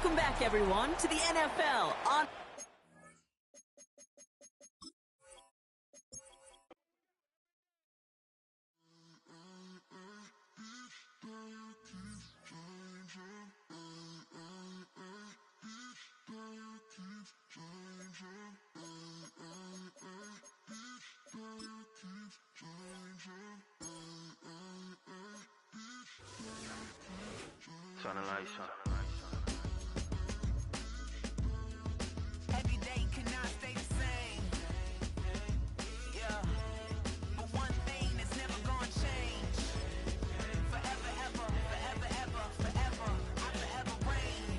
Welcome back, everyone, to the NFL on... Turn the lights on. Every day cannot stay the same. Yeah. But one thing that's never gonna change. Forever, ever, forever, ever, forever. I forever reign.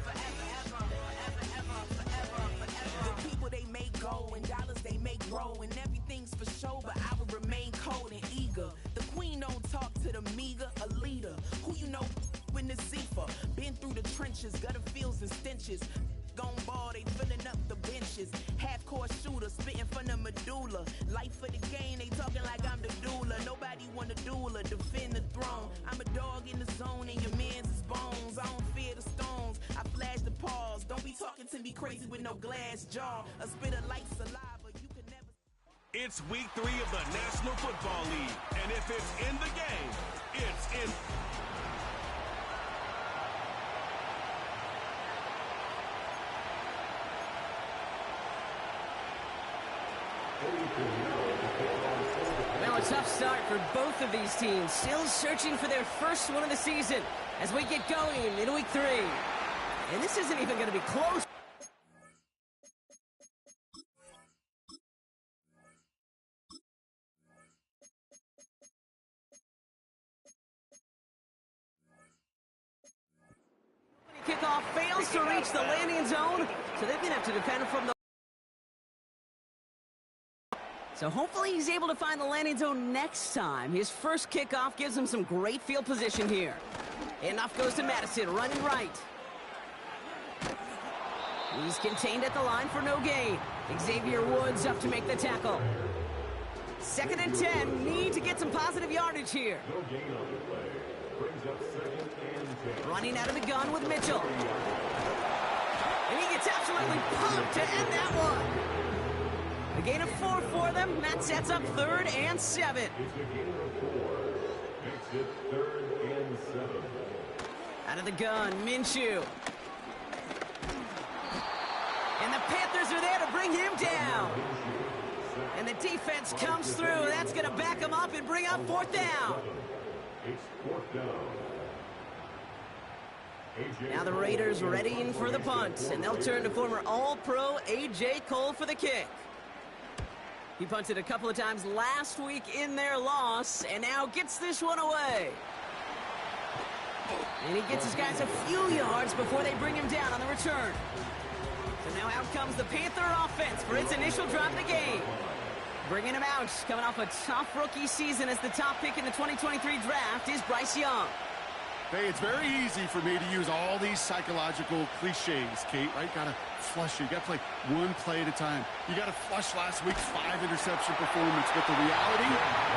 Forever, ever, forever, ever, forever, forever. The people they make go and dollars they make grow and everything's for show, but I will remain cold and eager. The queen don't talk to the meager, a leader. Who you know in the Zephyr? Been through the trenches, gutter fields and stenches. Gone ball, they filling up the benches. Half-court shooter, spitting from the medulla. Life for the game, they talking like I'm the doula. Nobody want a doula, defend the throne. I'm a dog in the zone and your man's is bones. I don't fear the stones, I flash the paws. Don't be talking to me crazy with no glass jaw. A spit of light saliva, you can never... It's week 3 of the National Football League, and if it's in the game, it's in... Well, a tough start for both of these teams. Still searching for their first one of the season as we get going in week 3. And this isn't even going to be close. Kickoff fails to reach the landing zone, so they're going to have to defend from the... So hopefully he's able to find the landing zone next time. His first kickoff gives him some great field position here. And off goes to Madison, running right. He's contained at the line for no gain. Xavier Woods up to make the tackle. 2nd and 10, need to get some positive yardage here. No gain on the play. Brings up 2nd and 10. Running out of the gun with Mitchell. And he gets absolutely pumped to end that one. A gain of 4 for them. That sets up 3rd and 7. It's a gain of 4. Makes it 3rd and 7. Out of the gun, Minshew. And the Panthers are there to bring him down. And the defense comes through. That's going to back him up and bring up 4th down. It's 4th down. Now the Raiders readying for the punt. And they'll turn to former All-Pro A.J. Cole for the kick. He punted a couple of times last week in their loss, and now gets this one away. And he gets his guys a few yards before they bring him down on the return. So now out comes the Panther offense for its initial drive of the game. Bringing him out, coming off a tough rookie season as the top pick in the 2023 draft is Bryce Young. Hey, it's very easy for me to use all these psychological cliches, Kate, right? Gotta flush it. You gotta play one play at a time. You gotta flush last week's 5-interception performance, but the reality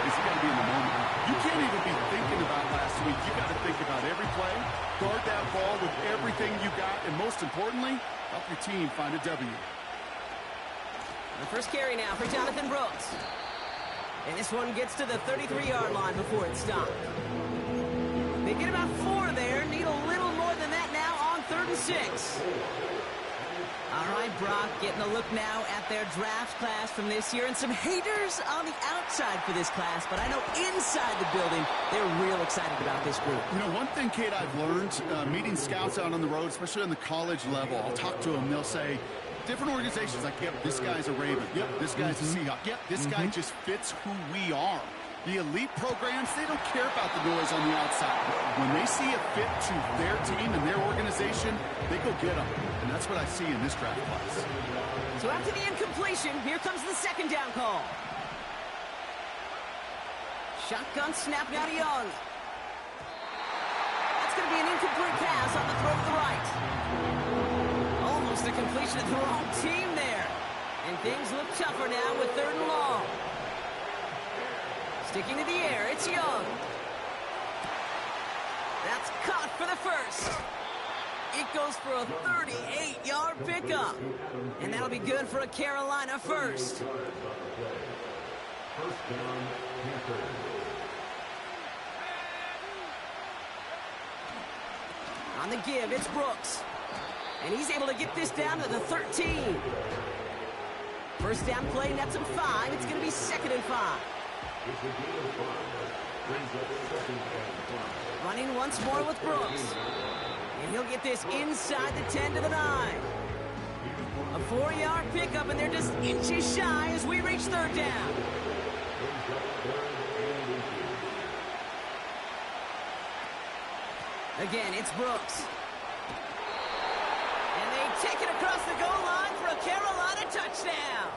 is you gotta be in the moment. You can't even be thinking about last week. You gotta think about every play, guard that ball with everything you got, and most importantly, help your team find a W. The first carry now for Jonathan Brooks. And this one gets to the 33-yard line before it's stopped. They get about 4 there, need a little more than that now on 3rd and 6. All right, Brock getting a look now at their draft class from this year, and some haters on the outside for this class, but I know inside the building, they're real excited about this group. You know, one thing, Kate, I've learned, meeting scouts out on the road, especially on the college level, I'll talk to them, they'll say, different organizations, like, yep, this guy's a Raven. Yep, this guy's a Seahawk. Yep, this guy just fits who we are. The elite programs, they don't care about the noise on the outside. When they see a fit to their team and their organization, they go get them. And that's what I see in this draft class. So after the incompletion, here comes the 2nd down call. Shotgun snap now to Young. That's going to be an incomplete pass on the throw to the right. Almost a completion of the wrong team there. And things look tougher now with 3rd and long. Sticking to the air, it's Young. That's caught for the first. It goes for a 38-yard pickup. And that'll be good for a Carolina first. First down, Panthers. On the give, it's Brooks. And he's able to get this down to the 13. First down play, nets him 5. It's going to be 2nd and 5. It's a gain of 5. Brings up 2nd and 5. Running once more with Brooks. And he'll get this inside the 10 to the 9. A 4-yard pickup, and they're just inches shy as we reach 3rd down. Again, it's Brooks. And they take it across the goal line for a Carolina touchdown.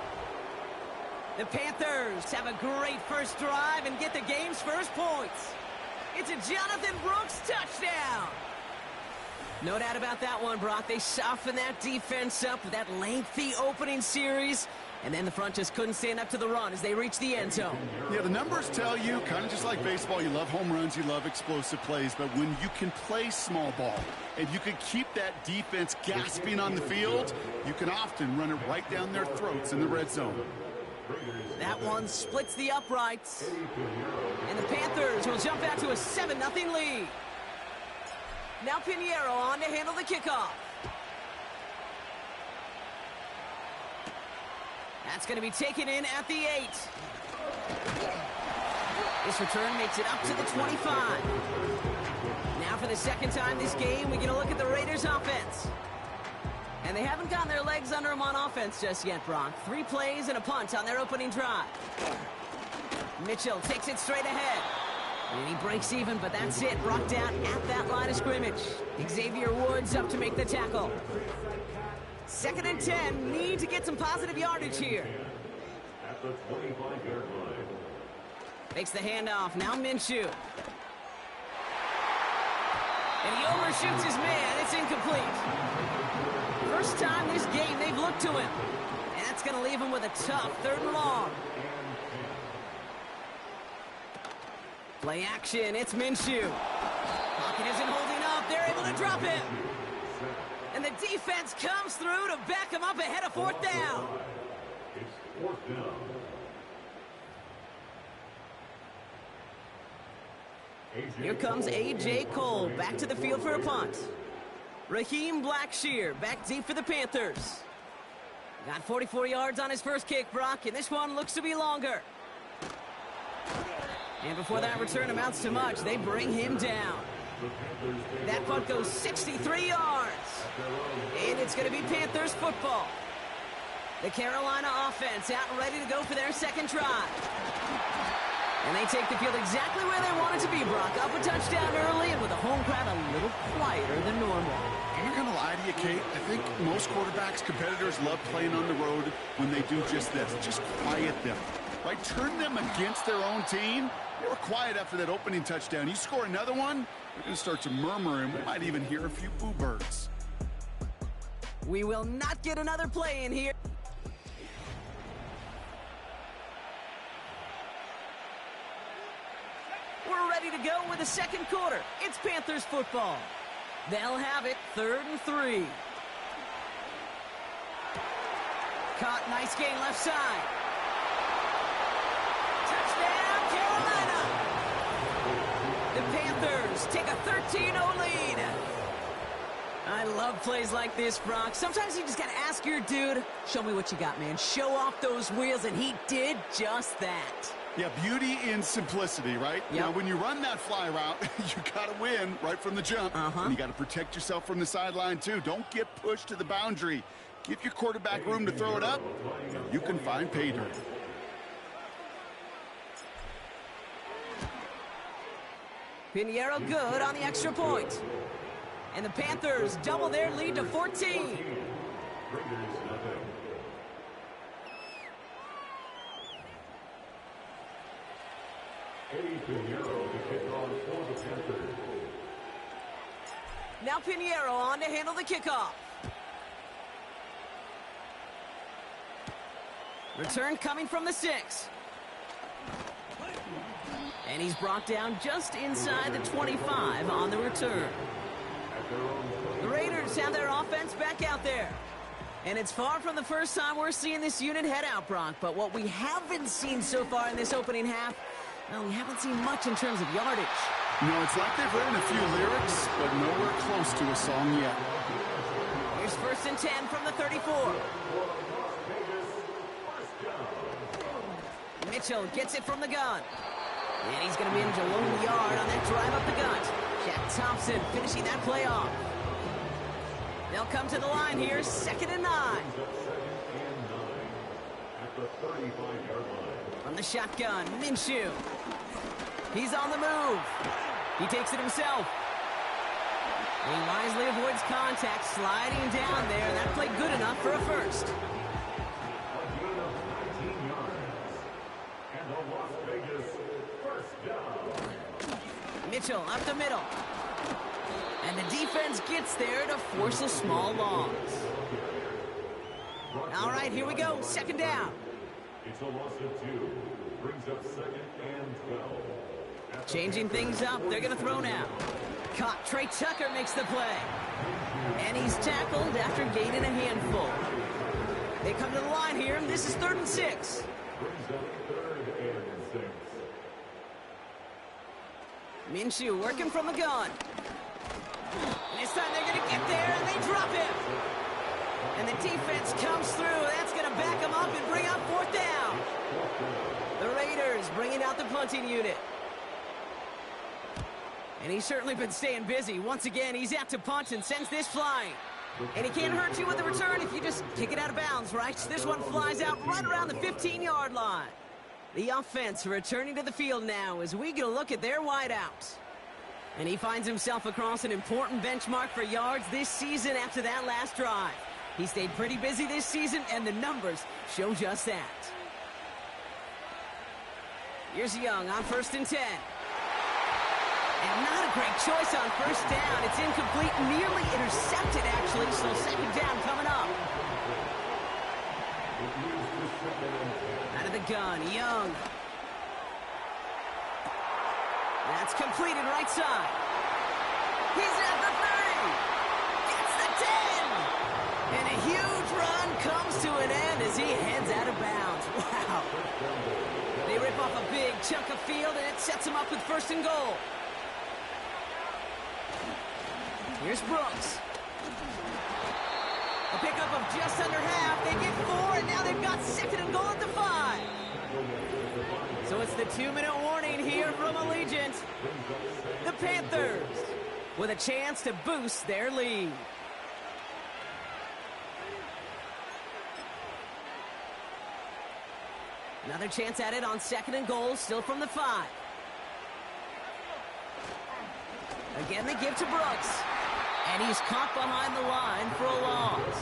The Panthers have a great first drive and get the game's first points. It's a Jonathan Brooks touchdown. No doubt about that one, Brock. They softened that defense up with that lengthy opening series, and then the front just couldn't stand up to the run as they reached the end zone. Yeah, the numbers tell you, kind of just like baseball, you love home runs, you love explosive plays, but when you can play small ball and you can keep that defense gasping on the field, you can often run it right down their throats in the red zone. That one splits the uprights, and the Panthers will jump out to a 7-0 lead. Now Pinheiro on to handle the kickoff. That's going to be taken in at the 8. This return makes it up to the 25. Now for the second time this game, we get a look at the Raiders' offense. And they haven't gotten their legs under them on offense just yet, Brock. 3 plays and a punt on their opening drive. Mitchell takes it straight ahead. And he breaks even, but that's it. Brought down at that line of scrimmage. Xavier Woods up to make the tackle. 2nd and 10. Need to get some positive yardage here. At the 25-yard line. Makes the handoff. Now Minshew. And he overshoots his man. It's incomplete. First time this game they've looked to him. And that's going to leave him with a tough 3rd and long. Play action, it's Minshew. Pocket isn't holding up, they're able to drop him. And the defense comes through to back him up ahead of 4th down. It's 4th down. Here comes A.J. Cole back to the field for a punt. Raheem Blackshear back deep for the Panthers. Got 44 yards on his first kick, Brock, and this one looks to be longer. And before that return amounts to much, they bring him down. That punt goes 63 yards. And it's going to be Panthers football. The Carolina offense out and ready to go for their second drive. And they take the field exactly where they want it to be, Brock. Up a touchdown early and with a home crowd a little quieter than normal. I'm not going to lie to you, Kate. I think most quarterbacks, competitors love playing on the road when they do just this. Just quiet them. Right? Turn them against their own team. They were quiet after that opening touchdown. You score another one, they're going to start to murmur, and we might even hear a few boo birds. We will not get another play in here. We're ready to go with the second quarter. It's Panthers football. They'll have it 3rd and 3. Caught, nice gain left side. Touchdown, Carolina! The Panthers take a 13-0 lead. I love plays like this, Brock. Sometimes you just got to ask your dude, show me what you got, man. Show off those wheels, and he did just that. Yeah, beauty in simplicity, right? Yep. Now, when you run that fly route, you got to win right from the jump. And you got to protect yourself from the sideline, too. Don't get pushed to the boundary. Give your quarterback room to throw it up. You can find pay dirt. Pinheiro good on the extra point. And the Panthers double their lead to 14. Now Pinheiro on to handle the kickoff. Return coming from the 6. And he's brought down just inside the 25 on the return. The Raiders Raiders have their offense back out there. And it's far from the first time we're seeing this unit head out, Brock. But what we haven't seen so far in this opening half, well, we haven't seen much in terms of yardage. No, it's like they've written a few lyrics, but nowhere close to a song yet. Here's 1st and 10 from the 34. Mitchell gets it from the gun. And he's going to manage a lone yard on that drive up the gut. Jack Thompson finishing that play off. They'll come to the line here, 2nd and 9. At the 35-yard line. From the shotgun, Minshew. He's on the move. He takes it himself. He wisely avoids contact, sliding down there, and that played good enough for a first. A gain of 19 yards. And the Las Vegas first down. Mitchell up the middle. And the defense gets there to force a small loss. All right, here we go. 2nd down. It's a loss of 2. Brings up 2nd and 12. Changing things up. They're going to throw now. Caught. Trey Tucker makes the play. And he's tackled after gaining a handful. They come to the line here, and this is 3rd and 6. Brings up 3rd and 6. Minshew working from the gun. And this time they're going to get there, and they drop him. And the defense comes through. That's going to back them up and bring up 4th down. The Raiders bringing out the punting unit. And he's certainly been staying busy. Once again, he's out to punt and sends this flying. And he can't hurt you with the return if you just kick it out of bounds, right? This one flies out right around the 15-yard line. The offense returning to the field now as we get a look at their wideouts. And he finds himself across an important benchmark for yards this season after that last drive. He stayed pretty busy this season, and the numbers show just that. Here's Young on 1st and 10. And not a great choice on 1st down. It's incomplete, nearly intercepted, actually, so 2nd down coming up. Out of the gun, Young. That's completed right side. He's at the 30. Gets the 10. And a huge run comes to an end as he heads out of bounds. Wow. They rip off a big chunk of field, and it sets them up with 1st and goal. Here's Brooks. A pickup of just under half. They get 4, and now they've got 2nd and goal at the 5. So it's the 2-minute warning here from Allegiant. The Panthers with a chance to boost their lead. Another chance at it on 2nd and goal, still from the 5. Again, they give to Brooks. And he's caught behind the line for a loss.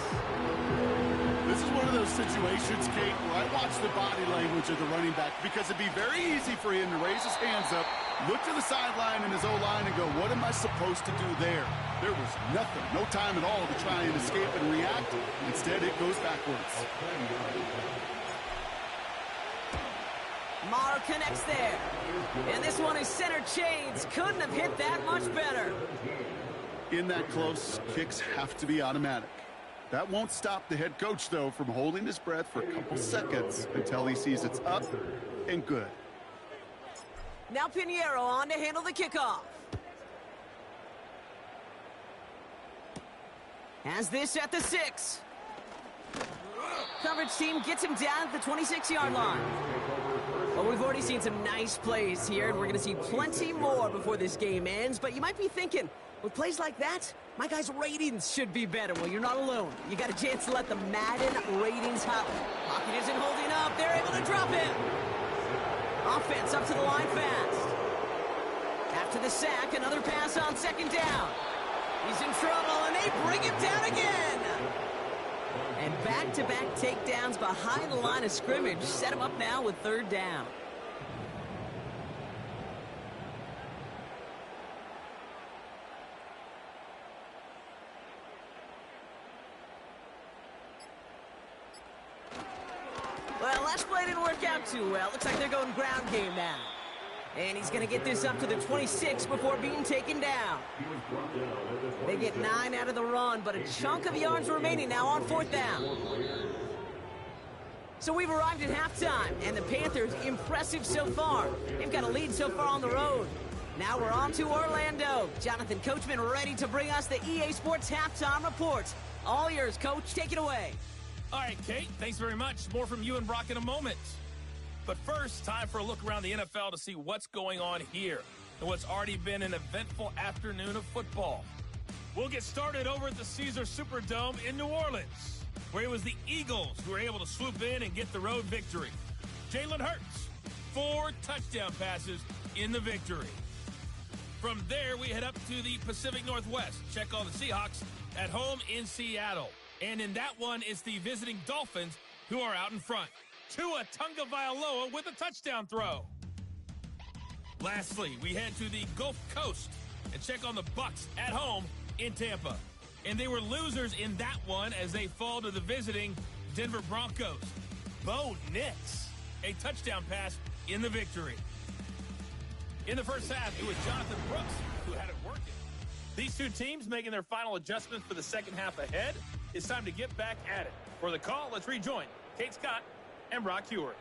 This is one of those situations, Kate, where I watch the body language of the running back because it'd be very easy for him to raise his hands up, look to the sideline in his O-line and go, what am I supposed to do there? There was nothing, no time at all to try and escape and react. Instead, it goes backwards. Maher connects there. And this one is center chains. Couldn't have hit that much better. In that close, kicks have to be automatic. That won't stop the head coach, though, from holding his breath for a couple seconds until he sees it's up and good. Now Pinheiro on to handle the kickoff. Has this at the 6. Coverage team gets him down at the 26-yard line. Well, we've already seen some nice plays here, and we're going to see plenty more before this game ends. But you might be thinking, with plays like that, my guys' ratings should be better. Well, you're not alone. You got a chance to let the Madden ratings holler. Pocket isn't holding up. They're able to drop him. Offense up to the line fast. After the sack, another pass on 2nd down. He's in trouble, and they bring him down again. And back-to-back takedowns behind the line of scrimmage set him up now with 3rd down. Well, last play didn't work out too well. Looks like they're going ground game now. And he's going to get this up to the 26 before being taken down. They get 9 out of the run, but a chunk of yards remaining now on 4th down. So we've arrived at halftime, and the Panthers impressive so far. They've got a lead so far on the road. Now we're on to Orlando. Jonathan Coachman ready to bring us the EA Sports Halftime Report. All yours, Coach. Take it away. All right, Kate, thanks very much. More from you and Brock in a moment. But first, time for a look around the NFL to see what's going on here and what's already been an eventful afternoon of football. We'll get started over at the Caesars Superdome in New Orleans, where it was the Eagles who were able to swoop in and get the road victory. Jalen Hurts, 4 touchdown passes in the victory. From there, we head up to the Pacific Northwest. Check on the Seahawks at home in Seattle. And in that one, it's the visiting Dolphins who are out in front. Tua Tagovailoa with a touchdown throw. Lastly, we head to the Gulf Coast and check on the Bucs at home in Tampa. And they were losers in that one as they fall to the visiting Denver Broncos. Bo Nix, a touchdown pass in the victory. In the first half, it was Jonathan Brooks who had it working. These two teams making their final adjustments for the second half ahead. It's time to get back at it. For the call, let's rejoin Kate Scott and Brock Huard.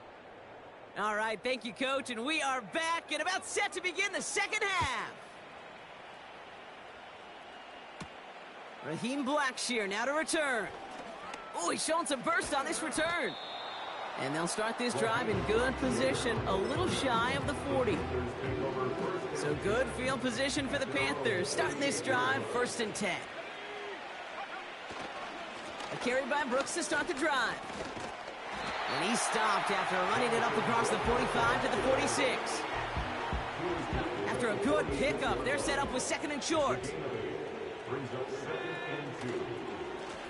All right, thank you, Coach, and we are back and about set to begin the second half. Raheem Blackshear now to return. Oh, he's showing some burst on this return. And they'll start this drive in good position, a little shy of the 40. So good field position for the Panthers. Starting this drive, 1st and 10. A carry by Brooks to start the drive. And he stopped after running it up across the 45 to the 46. After a good pickup, they're set up with 2nd and short.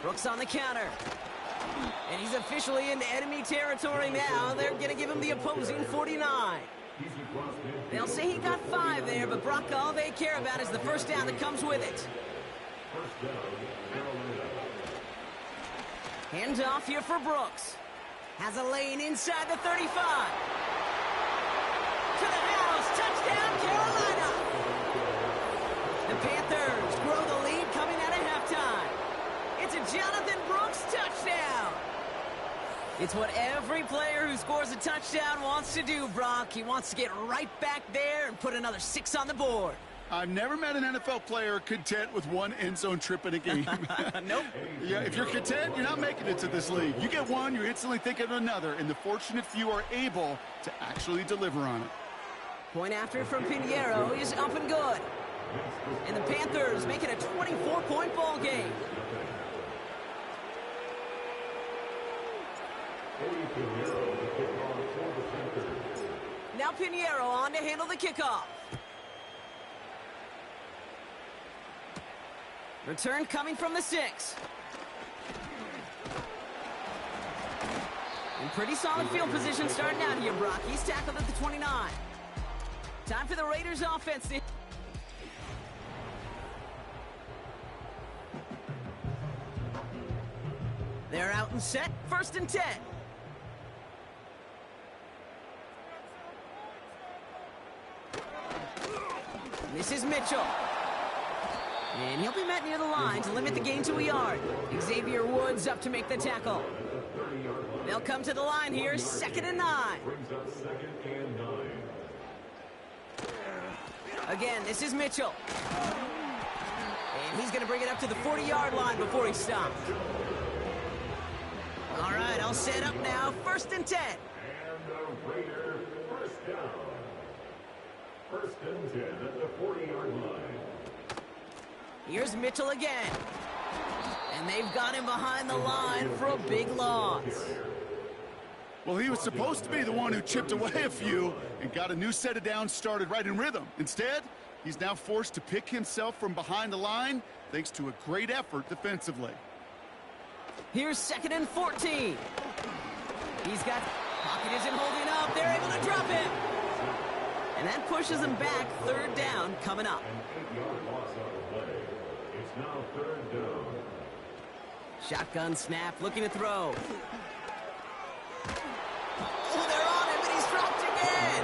Brooks on the counter. And he's officially into enemy territory now. They're going to give him the opposing 49. They'll say he got 5 there, but Brock, all they care about is the first down that comes with it. Hand off here for Brooks. Has a lane inside the 35. To the house. Touchdown, Carolina. The Panthers grow the lead coming out of halftime. It's a Jonathan Brooks touchdown. It's what every player who scores a touchdown wants to do, Brock. He wants to get right back there and put another 6 on the board. I've never met an NFL player content with 1 end zone trip in a game. Nope. Yeah, if you're content, you're not making it to this league. You get 1, you're instantly thinking of another, and the fortunate few are able to actually deliver on it. Point after from Pinheiro is up and good. And the Panthers make it a 24-point ball game. Now Pinheiro on to handle the kickoff. Return coming from the 6. In pretty solid field position starting out here, Brock. He's tackled at the 29. Time for the Raiders offense to... They're out and set. 1st and 10. This is Mitchell. And he'll be met near the line to limit the gain to a yard. Xavier Woods up to make the tackle. They'll come to the line here, 2nd and 9. Again, this is Mitchell. And he's going to bring it up to the 40-yard line before he stopped. All right, I'll set up now, 1st and 10. And the Raider first down. 1st and 10 at the 40-yard line. Here's Mitchell again. And they've got him behind the line for a big loss. Well, he was supposed to be the one who chipped away a few and got a new set of downs started right in rhythm. Instead, he's now forced to pick himself from behind the line thanks to a great effort defensively. Here's 2nd and 14. He's got... Pocket isn't holding up. They're able to drop him. And that pushes him back. 3rd down coming up. An 8-yard loss on the play. It's now 3rd down. Shotgun snap, looking to throw. Oh, they're on him, and he's dropped again.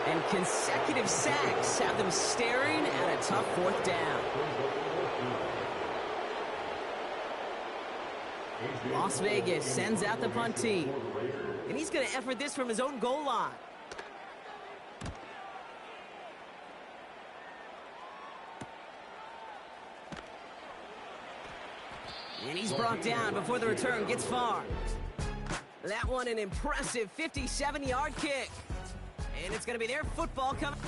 And consecutive sacks have them staring at a tough fourth down. Las Vegas sends out the punt team. And he's going to effort this from his own goal line. And he's brought down before the return gets far. That one an impressive 57-yard kick. And it's going to be their football coming.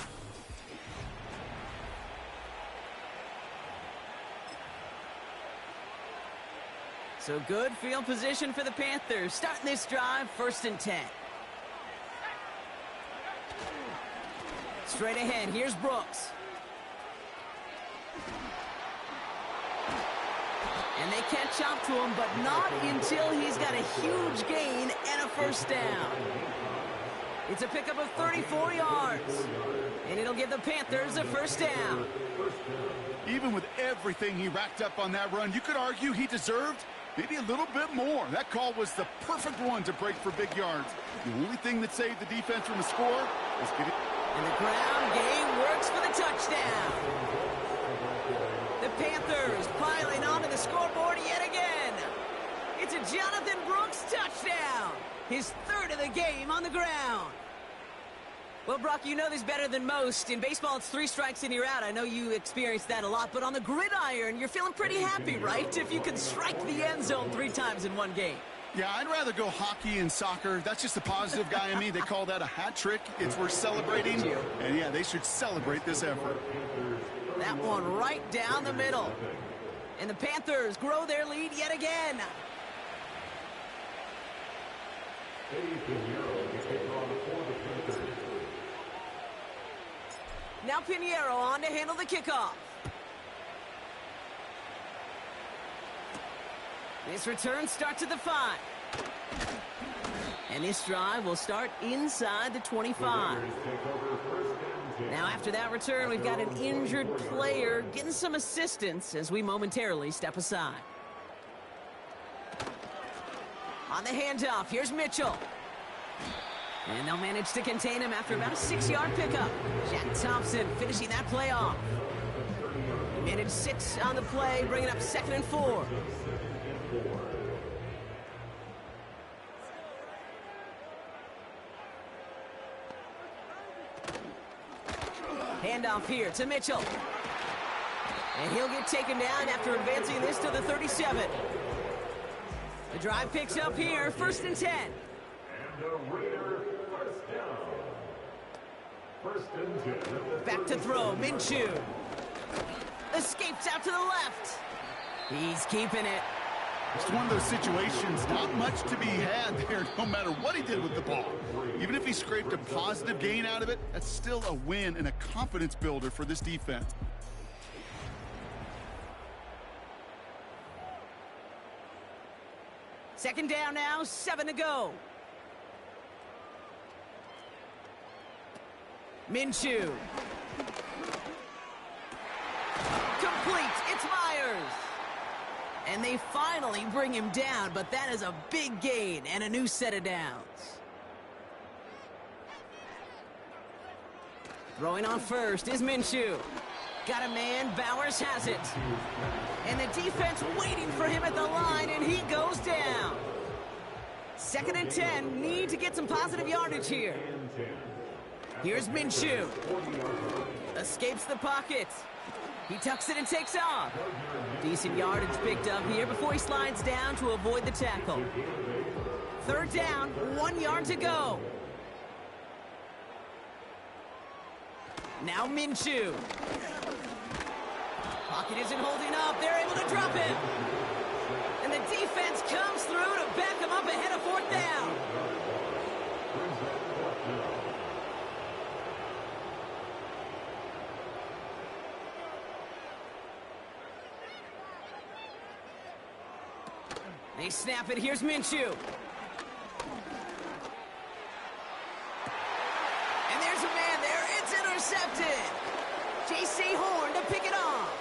So good field position for the Panthers. Starting this drive, 1st and 10. Straight ahead, here's Brooks. And they catch up to him, but not until he's got a huge gain and a 1st down. It's a pickup of 34 yards. And it'll give the Panthers a 1st down. Even with everything he racked up on that run, you could argue he deserved maybe a little bit more. That call was the perfect one to break for big yards. The only thing that saved the defense from a score is getting... And the ground game works for the touchdown. The Panthers piling onto the scoreboard yet again. It's a Jonathan Brooks touchdown. His 3rd of the game on the ground. Well, Brock, you know this better than most. In baseball, it's 3 strikes and you're out. I know you experienced that a lot, but on the gridiron, you're feeling pretty happy, right? If you can strike the end zone 3 times in one game. Yeah, I'd rather go hockey and soccer. That's just the positive guy in me. They call that a hat trick. It's worth celebrating. And yeah, they should celebrate this effort. That one right down the middle. And the Panthers grow their lead yet again. Now Pinheiro on to handle the kickoff. This return starts at the 5. And this drive will start inside the 25. Now after that return, we've got an injured player getting some assistance as we momentarily step aside. On the handoff, here's Mitchell. And they'll manage to contain him after about a 6-yard pickup. Jack Thompson finishing that play off. Managed 6 on the play, bringing up 2nd and 4. Handoff here to Mitchell. And he'll get taken down after advancing this to the 37. The drive picks up here, 1st and 10. And a Raider 1st down. 1st and 10. Back to throw, Minshew. Escapes out to the left. He's keeping it. It's one of those situations, not much to be had there, no matter what he did with the ball. Even if he scraped a positive gain out of it, that's still a win and a confidence builder for this defense. Second down now, 7 to go. Minshew. Complete, it's Myers. And they finally bring him down, but that is a big gain and a new set of downs. Throwing on first is Minshew. Got a man, Bowers has it. And the defense waiting for him at the line, and he goes down. 2nd and 10, need to get some positive yardage here. Here's Minshew. Escapes the pocket. He tucks it and takes off. Decent yardage picked up here before he slides down to avoid the tackle. 3rd down, 1 yard to go. Now Minshew. Pocket isn't holding up. They're able to drop him. And the defense comes through to back him up ahead of 4th down. They snap it. Here's Minshew. And there's a man there. It's intercepted. J.C. Horn to pick it off.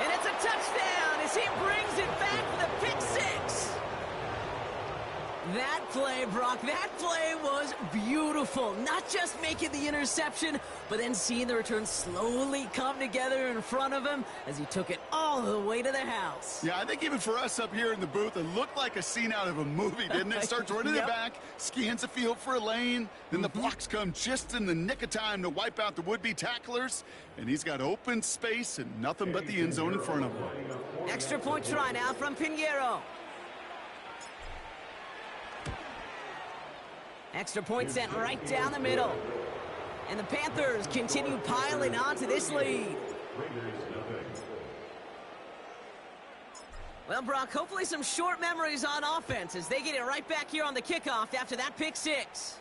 And it's a touchdown as he brings it back for the pick 6. That play, Brock, that play was beautiful. Not just making the interception, but then seeing the return slowly come together in front of him as he took it all the way to the house. Yeah, I think even for us up here in the booth, it looked like a scene out of a movie, didn't it? Starts running it back, scans the field for a lane, then the blocks come just in the nick of time to wipe out the would-be tacklers, and he's got open space and nothing but the end zone in front of him. Extra point try now from Pinheiro. Extra point sent right down the middle. And the Panthers continue piling onto this lead. Well, Brock, hopefully some short memories on offense as they get it right back here on the kickoff after that pick six.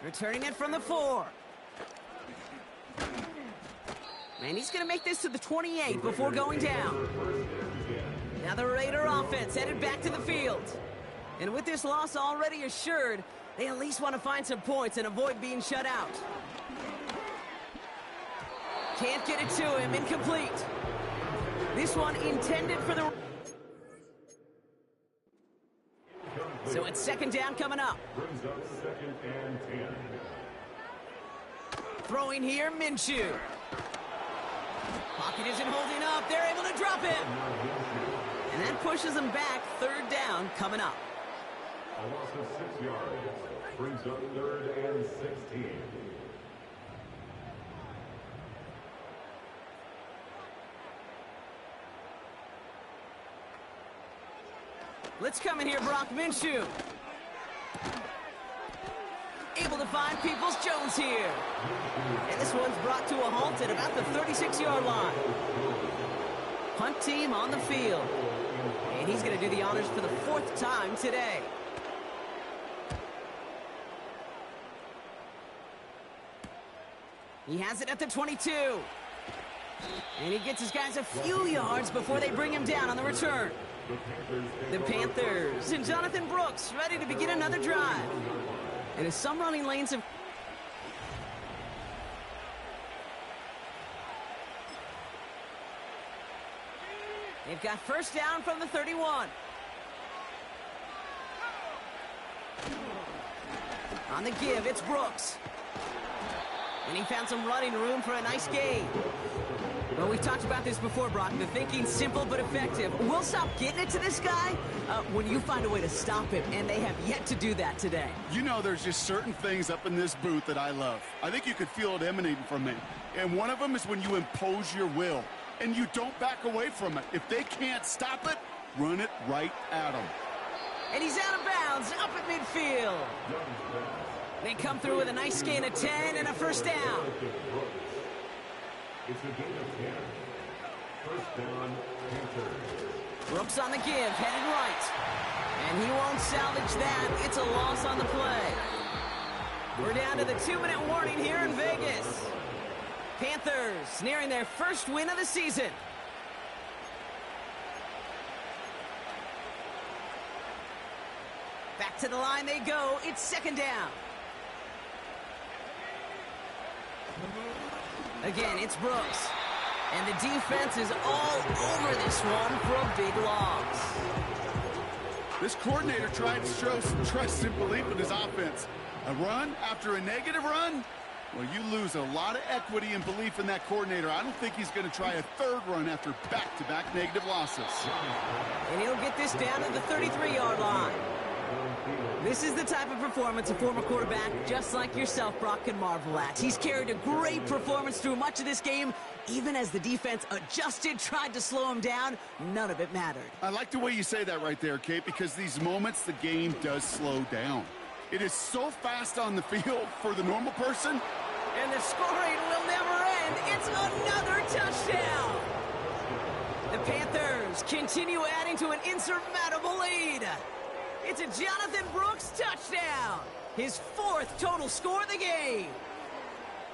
Returning it from the 4. And he's going to make this to the 28 before going down. Now the Raider offense headed back to the field. And with this loss already assured, they at least want to find some points and avoid being shut out. Can't get it to him, incomplete. This one intended for the... So it's second down coming up. Brings up 2nd and 10. Throwing here, Minshew. Pocket isn't holding up. They're able to drop him. And that pushes them back. Third down coming up. A loss of 6 yards. Brings up 3rd and 16. Let's come in here, Brock Minshew. Able to find Peoples-Jones here. And this one's brought to a halt at about the 36-yard line. Punt team on the field. And he's going to do the honors for the 4th time today. He has it at the 22. And he gets his guys a few yards before they bring him down on the return. The Panthers and Jonathan Brooks ready to begin another drive. And as some running lanes have... They've got first down from the 31. On the give, it's Brooks. And he found some running room for a nice gain. Well, we've talked about this before, Brock. The thinking's simple but effective. We'll stop getting it to this guy when you find a way to stop him, and they have yet to do that today. You know, there's just certain things up in this booth that I love. I think you could feel it emanating from me. And one of them is when you impose your will, and you don't back away from it. If they can't stop it, run it right at them. And he's out of bounds, up at midfield. They come through with a nice gain of 10 and a first down. It's a gain of 10. First down, Panthers. Brooks on the give, headed right. And he won't salvage that. It's a loss on the play. We're down to the 2-minute warning here in Vegas. Panthers nearing their first win of the season. Back to the line they go. It's second down. Again, it's Brooks. And the defense is all over this one for a big loss. This coordinator tried to show some trust and belief in his offense. A run after a negative run? Well, you lose a lot of equity and belief in that coordinator. I don't think he's going to try a third run after back-to-back negative losses. And he'll get this down to the 33-yard line. This is the type of performance a former quarterback, just like yourself, Brock, can marvel at. He's carried a great performance through much of this game. Even as the defense adjusted, tried to slow him down, none of it mattered. I like the way you say that right there, Kate, because these moments the game does slow down. It is so fast on the field for the normal person. And the scoring will never end. It's another touchdown. The Panthers continue adding to an insurmountable lead. It's a Jonathan Brooks touchdown. His 4th total score of the game.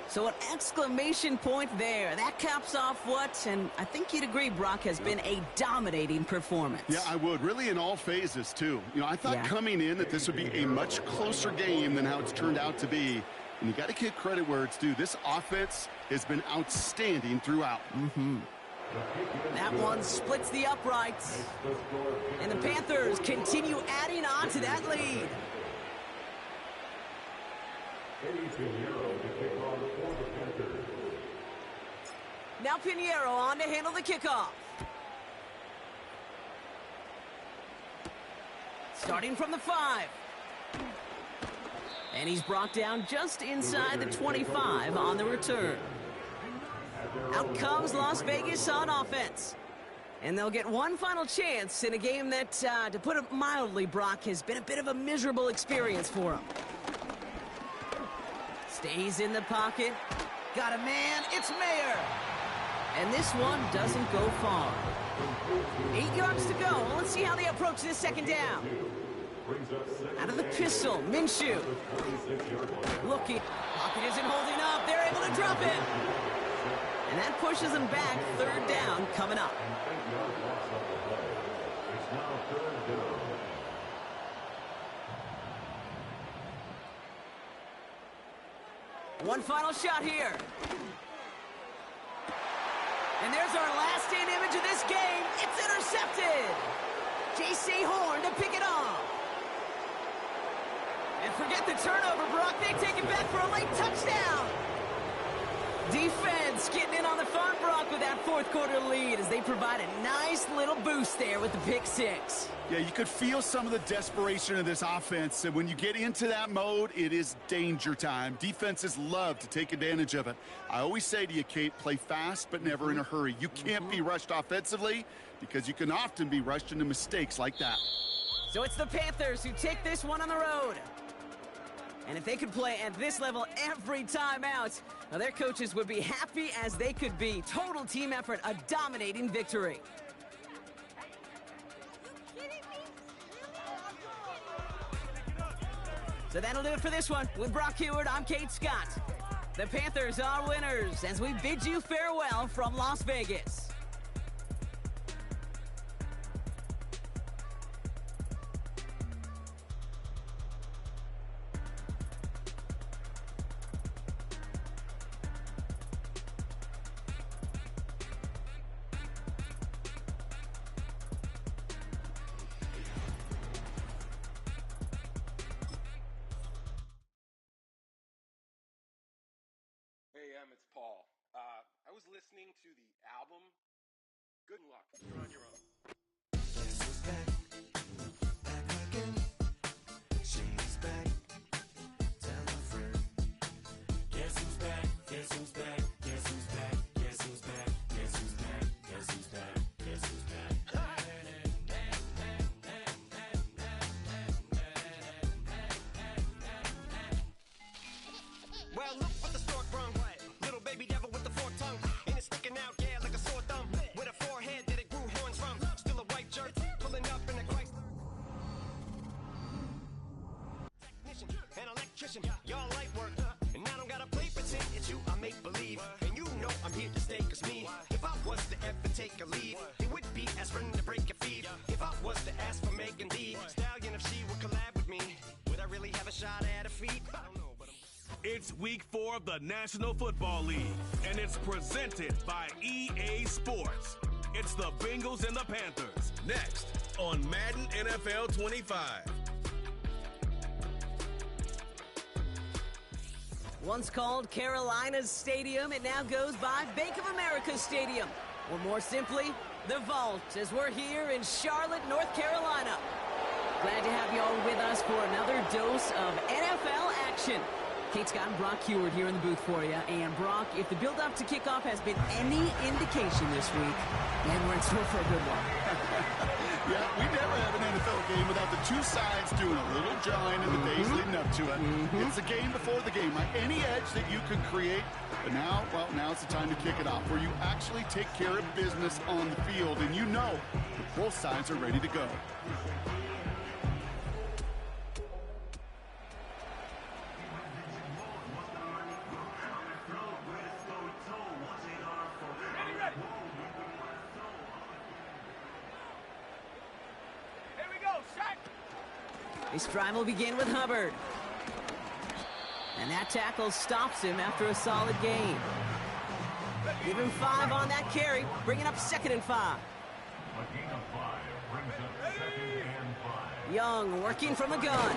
So an exclamation point there. That caps off what, and I think you'd agree, Brock, has been a dominating performance. Yeah, I would. Really in all phases, too. You know, I thought coming in that this would be a much closer game than how it's turned out to be. And you got to give credit where it's due. This offense has been outstanding throughout. That one splits the uprights. And the Panthers continue adding on to that lead. Now Pinheiro on to handle the kickoff. Starting from the 5. And he's brought down just inside the 25 on the return. Out comes Las Vegas on offense. And they'll get one final chance in a game that, to put it mildly, Brock, has been a bit of a miserable experience for him. Stays in the pocket. Got a man. It's Mayer. And this one doesn't go far. 8 yards to go. Well, let's see how they approach this second down. Out of the pistol, Minshew. Looking. Pocket isn't holding up. They're able to drop it. And that pushes them back. Third down coming up. One final shot here. And there's our last-stand image of this game. It's intercepted. J.C. Horn to pick it off. And forget the turnover, Brock. They take it back for a late touchdown. Defense getting in on the fun, Brock, with that fourth quarter lead as they provide a nice little boost there with the pick 6. Yeah, you could feel some of the desperation of this offense, and when you get into that mode, it is danger time. Defenses love to take advantage of it. I always say to you, Kate, play fast but never in a hurry. You can't be rushed offensively because you can often be rushed into mistakes like that. So it's the Panthers who take this one on the road. And if they could play at this level every time out, well, their coaches would be happy as they could be. Total team effort, a dominating victory. So that'll do it for this one. With Brock Heward, I'm Kate Scott. The Panthers are winners as we bid you farewell from Las Vegas. It's Paul. I was listening to the album. Good luck. You're on your own. Guess who's back? Back again. She's back. Tell a friend. Guess who's back? Guess who's back? Guess who's back? Guess who's back? Guess who's back? Guess who's back? Guess who's back? Well, look what the stork brung. Little baby devil with the forked tongue. And it's sticking out, yeah, like a sore thumb. With a forehead that it grew horns from. Still a white jerk, pulling up in a Christ. Technician, an electrician, y'all light work. And I don't gotta play pretend, it's you I make believe. And you know I'm here to stay, cause me, if I was to ever take a lead, it would be aspirin to break a feed. If I was to ask for Megan D Stallion, if she would collab with me, would I really have a shot at her feet? I don't know. It's week 4 of the National Football League, and it's presented by EA Sports. It's the Bengals and the Panthers, next on Madden NFL 25. Once called Carolina's Stadium, it now goes by Bank of America Stadium. Or more simply, the Vault, as we're here in Charlotte, North Carolina. Glad to have you all with us for another dose of NFL action. Kate Scott and Brock Heward here in the booth for you. And Brock, if the build-up to kickoff has been any indication this week, man, we're in store for a good one. Yeah, we never have an NFL game without the two sides doing a little jawing in the days leading up to it. It's the game before the game. Like any edge that you can create. But now, well, now it's the time to kick it off, where you actually take care of business on the field. And you know that both sides are ready to go. This drive will begin with Hubbard. And that tackle stops him after a solid gain. Give him 5 on that carry, bringing up 2nd and 5. A gain of 5 brings up 2nd and 5. Young working from the gun.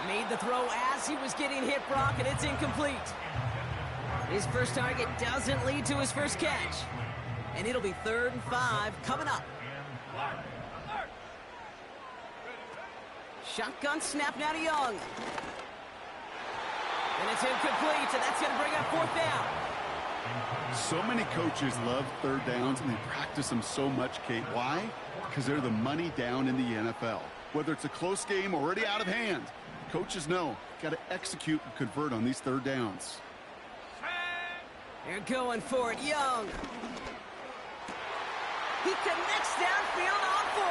Made the throw as he was getting hit, Brock, and it's incomplete. His first target doesn't lead to his first catch. And it'll be 3rd and 5 coming up. Shotgun snap now to Young. And it's incomplete, and that's going to bring up 4th down. So many coaches love 3rd downs, and they practice them so much, Kate. Why? Because they're the money down in the NFL. Whether it's a close game or already out of hand, coaches know got to execute and convert on these 3rd downs. They're going for it, Young. He connects downfield on 4.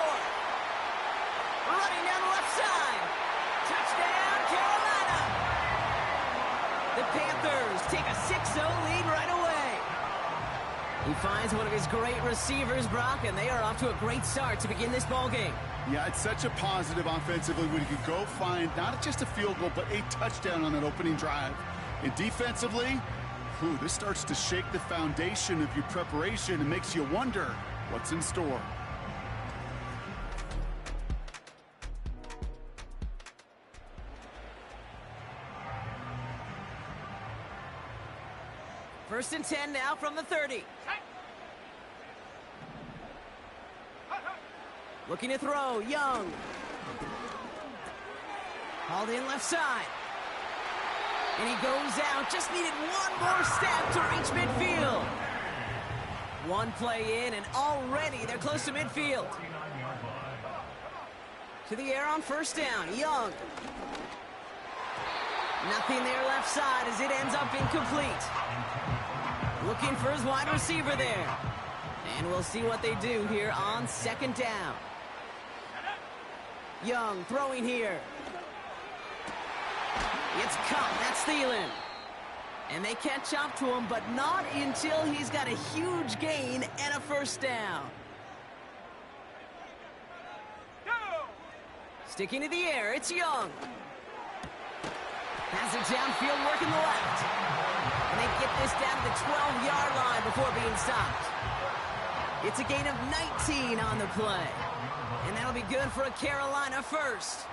Running down the left side. Touchdown, Carolina. The Panthers take a 6-0 lead right away. He finds one of his great receivers, Brock, and they are off to a great start to begin this ball game. Yeah, it's such a positive offensively when you can go find not just a field goal, but a touchdown on that opening drive. And defensively, this starts to shake the foundation of your preparation and makes you wonder what's in store. First and 10 now from the 30. Looking to throw, Young. Hauled in left side. And he goes out, just needed one more step to reach midfield. One play in, and already they're close to midfield. To the air on 1st down, Young. Nothing there left side as it ends up incomplete. Looking for his wide receiver there. And we'll see what they do here on 2nd down. Young throwing here. It's caught. That's Thielen. And they catch up to him, but not until he's got a huge gain and a 1st down. Sticking to the air, it's Young. Has it downfield, working the left. And they get this down to the 12-yard line before being stopped. It's a gain of 19 on the play. And that'll be good for a Carolina 1st.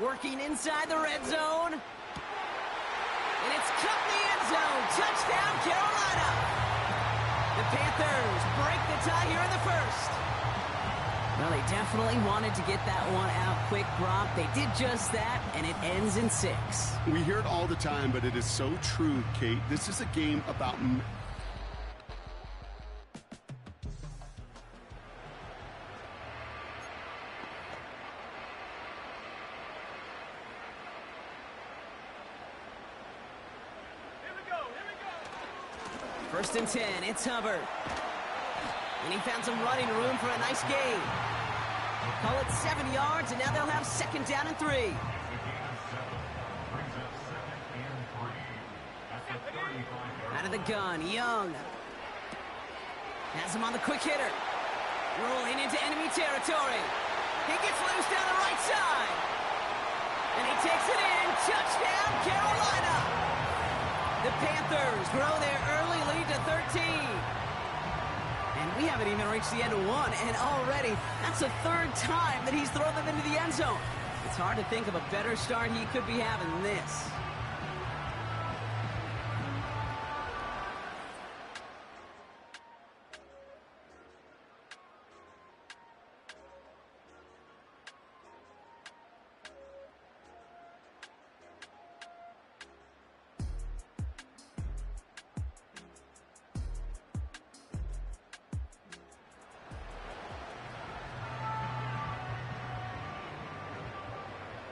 Working inside the red zone. And it's cut in the end zone. Touchdown, Carolina. The Panthers break the tie here in the 1st. Well, they definitely wanted to get that one out quick, Brock. They did just that, and it ends in 6. We hear it all the time, but it is so true, Kate. This is a game about... First and 10, it's Hubbard. And he found some running room for a nice gain. Call it 7 yards, and now they'll have 2nd down and 3. Out of the gun, Young. Has him on the quick hitter. Rolling into enemy territory. He gets loose down the right side. And he takes it in. Touchdown, Carolina. The Panthers grow their early lead to 13. And we haven't even reached the end of 1, and already that's the 3rd time that he's thrown them into the end zone. It's hard to think of a better start he could be having than this.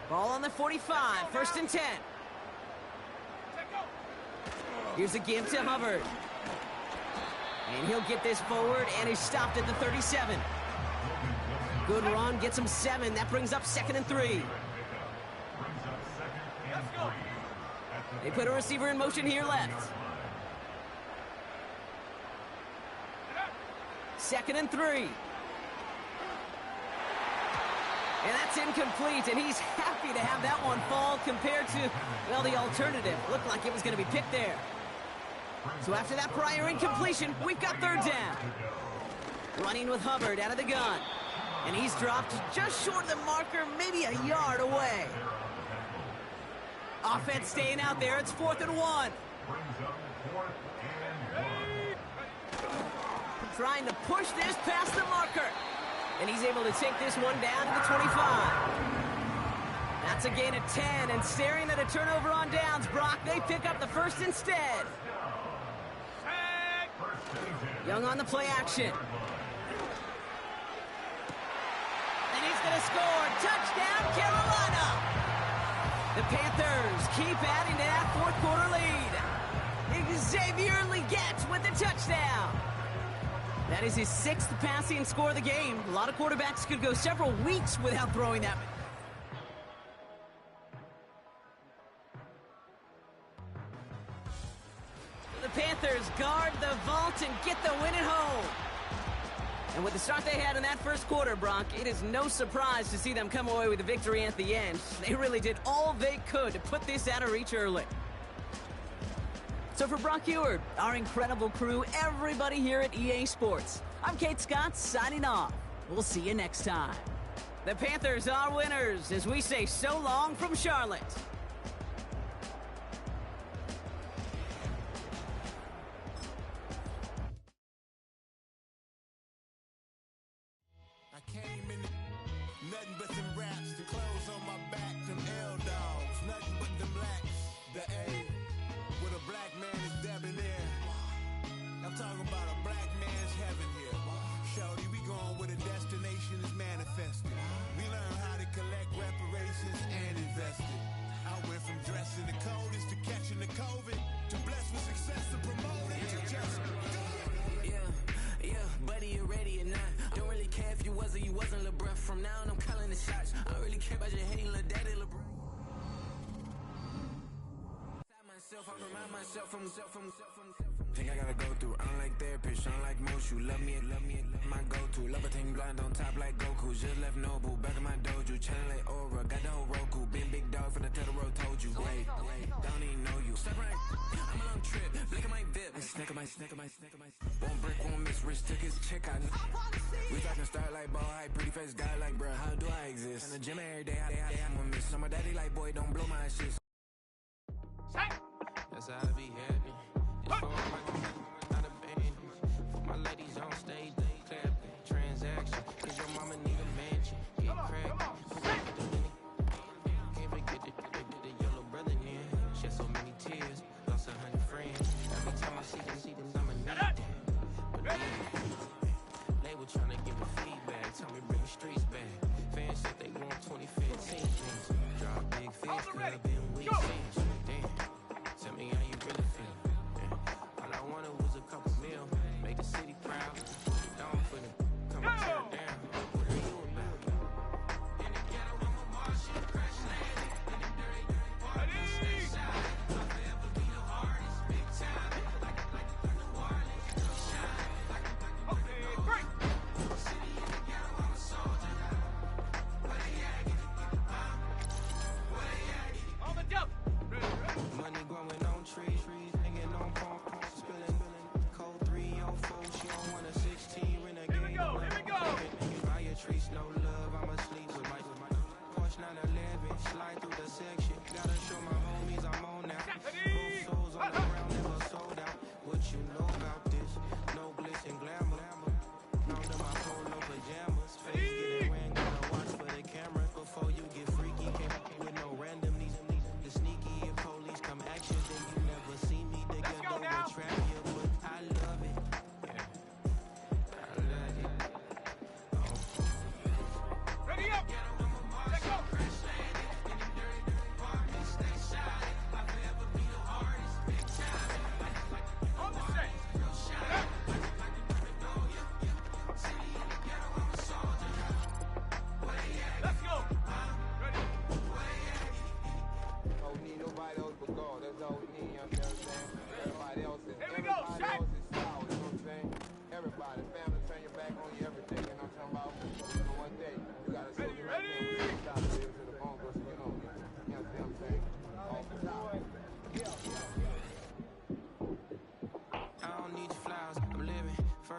Ball on the 45, 1st and 10. Here's a give to Hubbard. And he'll get this forward, and he's stopped at the 37. Good run, gets him 7. That brings up 2nd and 3. They put a receiver in motion here left. 2nd and 3. And that's incomplete, and he's happy to have that one fall compared to, well, the alternative. Looked like it was going to be picked there. So after that prior incompletion, we've got third down. Running with Hubbard out of the gun. And he's dropped just short of the marker, maybe a yard away. Offense staying out there. It's 4th and 1. Trying to push this past the marker. And he's able to take this one down to the 25. That's a gain of 10, and staring at a turnover on downs, Brock, they pick up the first instead. Young on the play action. And he's going to score. Touchdown, Carolina. The Panthers keep adding to that fourth quarter lead. Xavier Legette with the touchdown. That is his 6th passing score of the game. A lot of quarterbacks could go several weeks without throwing that. The Panthers guard the vault and get the win at home. And with the start they had in that first quarter, Brock, it is no surprise to see them come away with a victory at the end. They really did all they could to put this out of reach early. So for Brock Eward, our incredible crew, everybody here at EA Sports, I'm Kate Scott signing off. We'll see you next time. The Panthers are winners as we say so long from Charlotte. I came in nothing but them raps, the clothes on my back, them L-dogs, nothing but them blacks, the A, with a black man is debonair. I'm talking about a black man's heaven here. Shorty, we going where the destination is manifested. We learn how to collect reparations and invest it. I went from dressing the coldest to catching the COVID, to blessed with success to promote it, to just Yeah, buddy, you ready or not? Don't really care if you was or you wasn't, little bruh. From now on, I'm calling the shots. I don't really care about your hating, little daddy, little bro. I remind myself from. Think I gotta go through. I don't like therapists, I don't like most. You love me, my go-to. Love a thing blind on top like Goku. Just left Noble, back in my dojo. Channel like Aura, got the whole Roku. Been big dog from the Tether Road, told you. Wait, don't even know you. Step right, I'm on trip. Blink of my VIP. Snicker my. Won't break, won't miss. Rich took his check out. We talking start like ball high, pretty face guy like, bruh, how do I exist? In the gym every day, I'm gonna miss. So my daddy like, boy, don't blow my shit. That's how I be happy. Just for not a band. For my ladies on stage, they clap transaction. Cause your mama need a mansion. Get cracked. Can't forget the yellow brother then. Shed so many tears. Lost 100 friends. Every time I see them, I'm a need. But they were trying to give me feedback. Tell me bring the streets back. Fans said they want 2015. Drop big fish, cause I've been weak. Damn. Tell me how you really feel.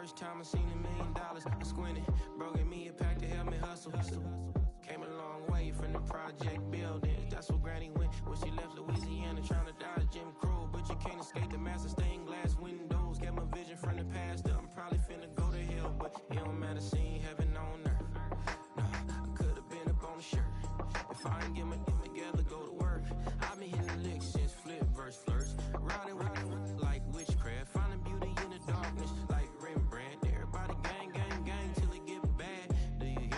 first time I seen $1 million, I squinted. Bro gave me a pack to help me hustle. Came a long way from the project buildings. That's where Granny went when she left Louisiana, trying to dodge Jim Crow. But you can't escape the master staying